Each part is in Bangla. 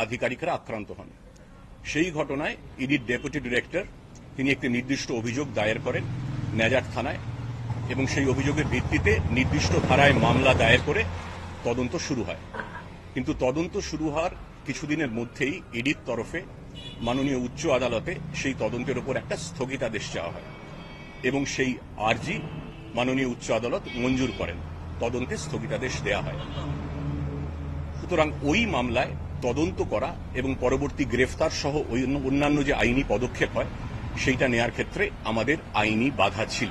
আধিকারিকরা আক্রান্ত হন। সেই ঘটনায় ইডির ডেপুটি ডিরেক্টর তিনি একটি নির্দিষ্ট অভিযোগ দায়ের করেন নেজার থানায় এবং সেই অভিযোগের ভিত্তিতে নির্দিষ্ট ধারায় মামলা দায়ের করে তদন্ত শুরু হয়। কিন্তু তদন্ত শুরু হওয়ার কিছুদিনের মধ্যেই ইডির তরফে মাননীয় উচ্চ আদালতে সেই তদন্তের উপর একটা স্থগিতাদেশ চাওয়া হয় এবং সেই আর্জি মাননীয় উচ্চ আদালত মঞ্জুর করেন, তদন্তে স্থগিতাদেশ দেয়া হয়। সুতরাং ওই মামলায় তদন্ত করা এবং পরবর্তী গ্রেফতার সহ অন্যান্য যে আইনি পদক্ষেপ হয় সেইটা নেয়ার ক্ষেত্রে আমাদের আইনি বাধা ছিল।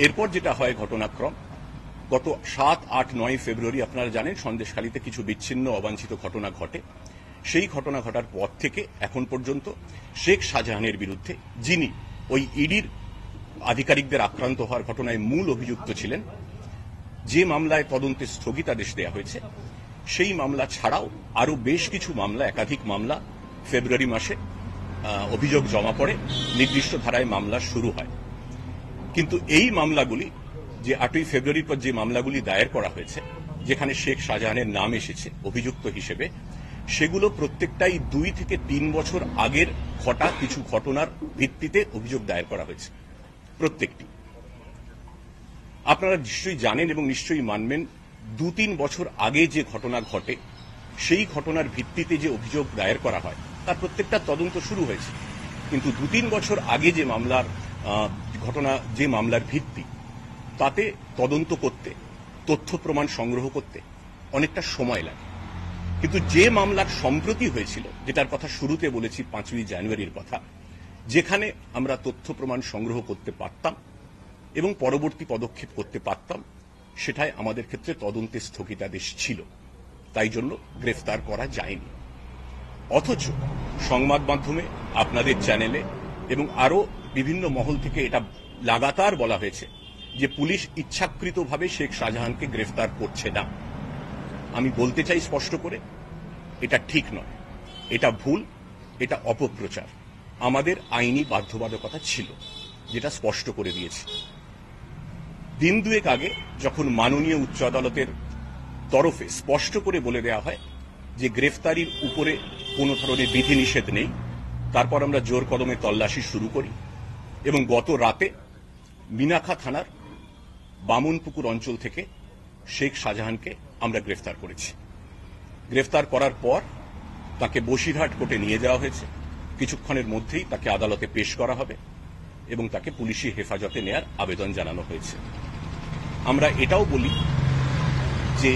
এরপর যেটা হয় ঘটনাক্রম, গত 7, 8, 9 ফেব্রুয়ারি আপনারা জানেন সন্দেশখালীতে কিছু বিচ্ছিন্ন অবাঞ্ছিত ঘটনা ঘটে। সেই ঘটনা ঘটার পর থেকে এখন পর্যন্ত শেখ শাহজাহানের বিরুদ্ধে, যিনি ওই ইডির আধিকারিকদের আক্রান্ত হওয়ার ঘটনায় মূল অভিযুক্ত ছিলেন, যে মামলায় তদন্তে স্থগিতাদেশ দেওয়া হয়েছে সেই মামলা ছাড়াও আরও বেশ কিছু মামলা, একাধিক মামলা ফেব্রুয়ারি মাসে অভিযোগ জমা পড়ে, নির্দিষ্ট ধারায় মামলা শুরু হয়। কিন্তু এই মামলাগুলি, যে 8ই ফেব্রুয়ারির পর যে মামলাগুলি দায়ের করা হয়েছে যেখানে শেখ শাহজাহানের নাম এসেছে অভিযুক্ত হিসেবে, সেগুলো প্রত্যেকটাই 2 থেকে 3 বছর আগের ঘটা কিছু ঘটনার ভিত্তিতে অভিযোগ দায়ের করা হয়েছে। প্রত্যেকটি আপনারা নিশ্চয়ই জানেন এবং নিশ্চয়ই মানবেন, 2-3 বছর আগে যে ঘটনা ঘটে সেই ঘটনার ভিত্তিতে যে অভিযোগ দায়ের করা হয় তার প্রত্যেকটা তদন্ত শুরু হয়েছে। কিন্তু 2-3 বছর আগে যে মামলার ঘটনা, যে মামলার ভিত্তি, তাতে তদন্ত করতে, তথ্য প্রমাণ সংগ্রহ করতে অনেকটা সময় লাগে। কিন্তু যে মামলার সম্প্রতি হয়েছিল, যেটার কথা শুরুতে বলেছি 5ই জানুয়ারির কথা, যেখানে আমরা তথ্য প্রমাণ সংগ্রহ করতে পারতাম এবং পরবর্তী পদক্ষেপ করতে পারতাম, সেটাই আমাদের ক্ষেত্রে তদন্তে স্থগিতাদেশ ছিল, তাই জন্য গ্রেফতার করা যায়নি। অথচ সংবাদ মাধ্যমে, আপনাদের চ্যানেলে এবং আরও বিভিন্ন মহল থেকে এটা লাগাতার বলা হয়েছে যে পুলিশ ইচ্ছাকৃতভাবে শেখ শাহজাহানকে গ্রেফতার করছে না। আমি বলতে চাই স্পষ্ট করে, এটা ঠিক নয়, এটা ভুল, এটা অপপ্রচার। আমাদের আইনি বাধ্যবাধকতা ছিল, যেটা স্পষ্ট করে দিয়েছি। দিন দুয়েক আগে যখন মাননীয় উচ্চ আদালতের তরফে স্পষ্ট করে বলে দেওয়া হয় যে গ্রেফতারির উপরে কোনো ধরনের বিধিনিষেধ নেই, তারপর আমরা জোর কদমে তল্লাশি শুরু করি এবং গত রাতে মিনাখা থানার বামনপুকুর অঞ্চল থেকে শেখ শাহজাহানকে আমরা গ্রেফতার করেছি। গ্রেফতার করার পর তাকে বসিরহাট কোর্টে নিয়ে যাওয়া হয়েছে। কিছুক্ষণের মধ্যেই তাকে আদালতে পেশ করা হবে এবং তাকে পুলিশি হেফাজতে নেয়ার আবেদন জানানো হয়েছে। আমরা এটাও বলি যে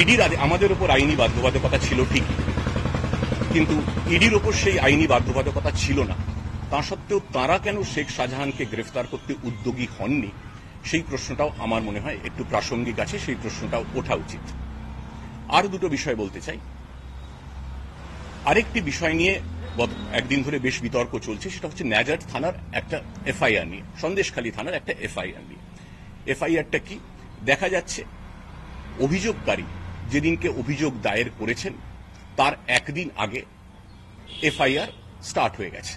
ইডির আমাদের উপর আইনি বাধ্যবাধকতা ছিল ঠিকই, কিন্তু ইডির ওপর সেই আইনি বাধ্যবাধকতা ছিল না। তা সত্ত্বেও তাঁরা কেন শেখ শাহজাহানকে গ্রেফতার করতে উদ্যোগী হননি, সেই প্রশ্নটাও আমার মনে হয় একটু প্রাসঙ্গিক আছে, সেই প্রশ্নটাও ওঠা উচিত। আর দুটো বিষয় বলতে চাই। আরেকটি বিষয় নিয়ে গত একদিন ধরে বেশ বিতর্ক চলছে, সেটা হচ্ছে নেজার থানার একটা এফআইআর নিয়ে, সন্দেশখালী থানার একটা এফআইআর নিয়ে। এফআইআরটা কি? দেখা যাচ্ছে অভিযোগকারী যেদিনকে অভিযোগ দায়ের করেছেন তার একদিন আগে এফআইআর স্টার্ট হয়ে গেছে।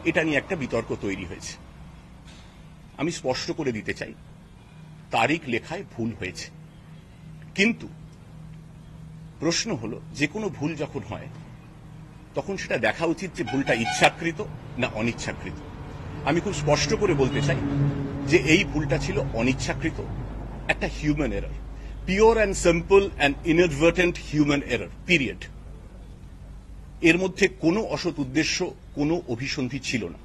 এটা নিয়ে একটা বিতর্ক তৈরি হয়েছে। আমি স্পষ্ট করে দিতে চাই, তারিখ লেখায় ভুল হয়েছে, কিন্তু প্রশ্ন হলো যে কোনো ভুল যখন হয় তখন সেটা দেখা উচিত যে ভুলটা ইচ্ছাকৃত না অনিচ্ছাকৃত। আমি খুব স্পষ্ট করে বলতে চাই যে এই ভুলটা ছিল অনিচ্ছাকৃত, একটা human error, pure and simple and inadvertent human error, period. এর মধ্যে কোনো অসৎ উদ্দেশ্য, কোনো অভিসন্ধি ছিল না,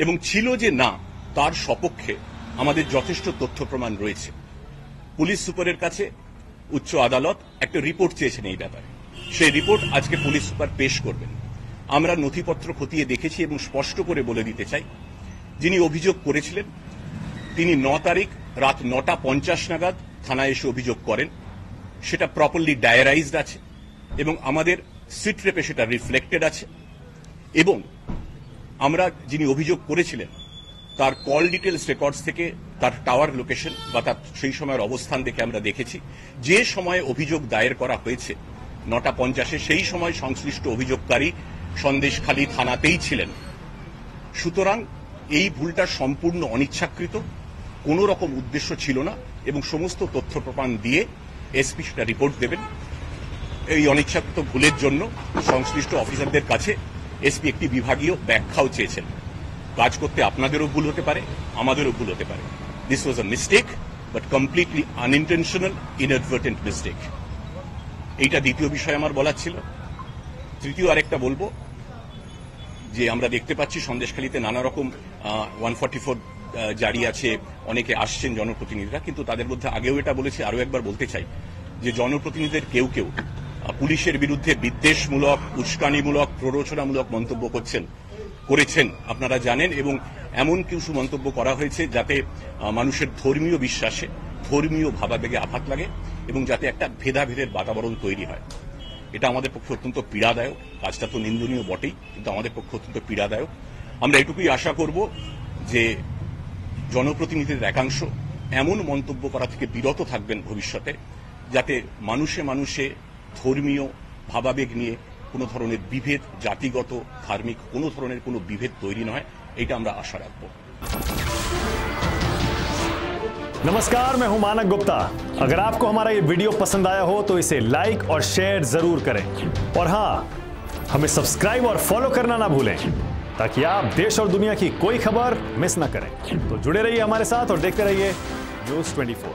এবং ছিল যে না তার সপক্ষে আমাদের যথেষ্ট তথ্য প্রমাণ রয়েছে। পুলিশ সুপারের কাছে উচ্চ আদালত একটা রিপোর্ট চেয়েছেন এই ব্যাপারে, সেই রিপোর্ট আজকে পুলিশ সুপার পেশ করবেন। আমরা নথিপত্র খতিয়ে দেখেছি এবং স্পষ্ট করে বলে দিতে চাই, যিনি অভিযোগ করেছিলেন তিনি 9 তারিখ রাত 9:50 নাগাদ থানায় এসে অভিযোগ করেন। সেটা প্রপারলি ডায়ারাইজড আছে এবং আমাদের সিট রেপে সেটা রিফ্লেক্টেড আছে, এবং আমরা যিনি অভিযোগ করেছিলেন তার কল ডিটেলস রেকর্ডস থেকে তার টাওয়ার লোকেশন বা তার সেই সময়ের অবস্থান দেখে আমরা দেখেছি যে সময়ে অভিযোগ দায়ের করা হয়েছে 9:50, সেই সময় সংশ্লিষ্ট অভিযোগকারী সন্দেশখালী থানাতেই ছিলেন। সুতরাং এই ভুলটা সম্পূর্ণ অনিচ্ছাকৃত, কোনো রকম উদ্দেশ্য ছিল না, এবং সমস্ত তথ্য প্রমাণ দিয়ে এসপি সেটা রিপোর্ট দেবেন। এই অনিচ্ছাকৃত ভুলের জন্য সংশ্লিষ্ট অফিসারদের কাছে এসপি একটি বিভাগীয় ব্যাখ্যাও চেয়েছেন। কাজ করতে আপনাদেরও ভুল হতে পারে, আমাদেরও ভুল হতে পারে। This was a mistake, but completely unintentional, inadvertent mistake. এইটা দ্বিতীয় বিষয় আমার বলার ছিল। তৃতীয় আরেকটা বলবো যে আমরা দেখতে পাচ্ছি সন্দেশখালীতে নানা রকম 144 জারি আছে, অনেকে আসছেন জনপ্রতিনিধিরা, কিন্তু তাদের মধ্যে আগেও এটা বলেছি, আরও একবার বলতে চাই যে জনপ্রতিনিধিদের কেউ কেউ পুলিশের বিরুদ্ধে বিদ্বেষমূলক, উস্কানিমূলক, প্ররোচনামূলক মন্তব্য করেছেন আপনারা জানেন, এবং এমন কিছু মন্তব্য করা হয়েছে যাতে মানুষের ধর্মীয় বিশ্বাসে, ধর্মীয় ভাবাবেগে আঘাত লাগে এবং যাতে একটা ভেদাভেদের বাতাবরণ তৈরি হয়। এটা আমাদের পক্ষে অত্যন্ত পীড়াদায়ক। কাজটা তো নিন্দনীয় বটেই, কিন্তু আমাদের পক্ষে অত্যন্ত পীড়াদায়ক। আমরা এটুকুই আশা করব যে জনপ্রতিনিধিদের একাংশ এমন মন্তব্য করা থেকে বিরত থাকবেন ভবিষ্যতে, যাতে মানুষে মানুষে ধর্মীয় ভাবাবেগ নিয়ে কোনো ধরনের বিভেদ, জাতিগত, ধার্মিক কোনো ধরনের কোনো বিভেদ তৈরি নয়, এটা আমরা আশা রাখব। नमस्कार, मैं हूं मानक गुप्ता। अगर आपको हमारा ये वीडियो पसंद आया हो तो इसे लाइक और शेयर जरूर करें, और हां, हमें सब्सक्राइब और फॉलो करना ना भूलें ताकि आप देश और दुनिया की कोई खबर मिस ना करें। तो जुड़े रहिए हमारे साथ और देखते रहिए News 24।